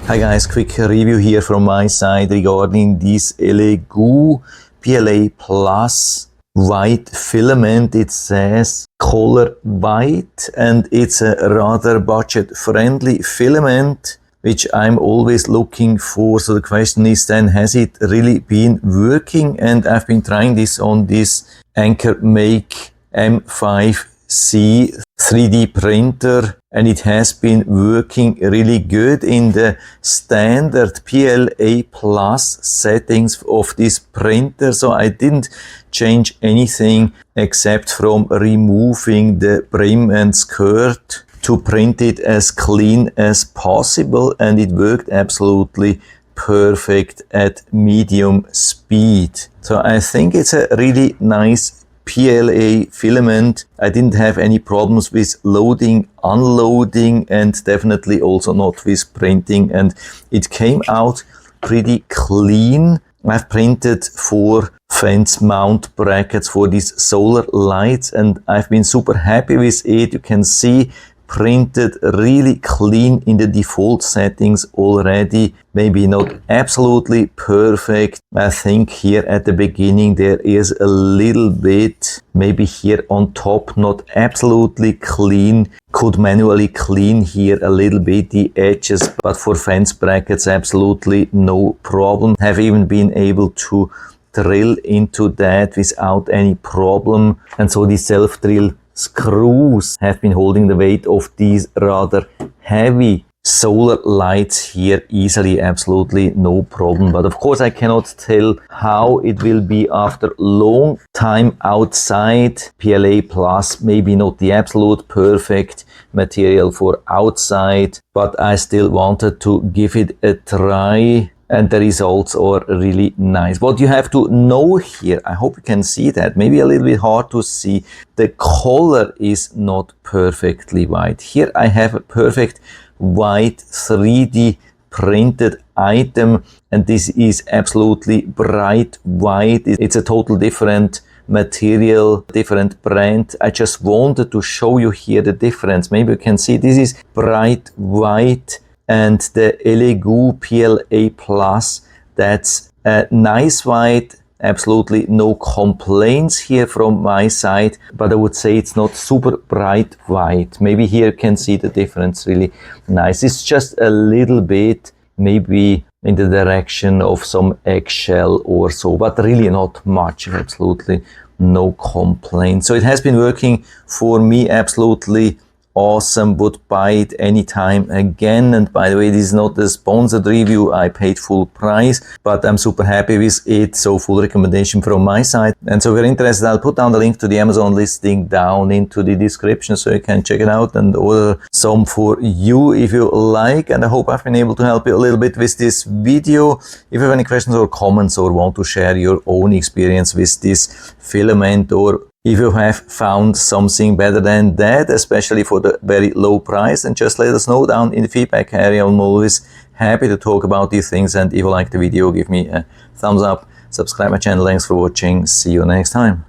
Hi guys, quick review here from my side regarding this ELEGOO PLA Plus white filament. It says color white and it's a rather budget friendly filament which I'm always looking for. So the question is then, has it really been working? And I've been trying this on this Anchor Make M5C 3D printer and it has been working really good in the standard PLA Plus settings of this printer. So I didn't change anything except from removing the brim and skirt to print it as clean as possible, and it worked absolutely perfect at medium speed. So I think it's a really nice PLA filament. I didn't have any problems with loading, unloading, and definitely also not with printing, and it came out pretty clean. I've printed 4 fence mount brackets for these solar lights and I've been super happy with it. You can see printed really clean in the default settings already. Maybe not absolutely perfect. I think here at the beginning there is a little bit, maybe here on top, not absolutely clean. Could manually clean here a little bit the edges, but for fence brackets absolutely no problem. Have even been able to drill into that without any problem, and so the self-drill screws have been holding the weight of these rather heavy solar lights here easily, absolutely no problem. But of course I cannot tell how it will be after long time outside. PLA Plus maybe not the absolute perfect material for outside, but I still wanted to give it a try. And the results are really nice. What you have to know here, I hope you can see that, maybe a little bit hard to see, the color is not perfectly white. Here I have a perfect white 3D printed item, and this is absolutely bright white. It's a total different material, different brand. I just wanted to show you here the difference. Maybe you can see this is bright white, and the ELEGOO PLA Plus, that's a nice white. Absolutely no complaints here from my side, but I would say it's not super bright white. Maybe here you can see the difference really nice. It's just a little bit maybe in the direction of some eggshell or so, but really not much. Absolutely no complaints. So it has been working for me absolutely awesome. Would buy it anytime again. And by the way, this is not a sponsored review. I paid full price, but I'm super happy with it. So full recommendation from my side. And so if you're interested, I'll put down the link to the Amazon listing down into the description so you can check it out and order some for you if you like. And I hope I've been able to help you a little bit with this video. If you have any questions or comments or want to share your own experience with this filament, or if you have found something better than that, especially for the very low price, then just let us know down in the feedback area. I'm always happy to talk about these things. And if you like the video, give me a thumbs up, subscribe my channel. Thanks for watching. See you next time.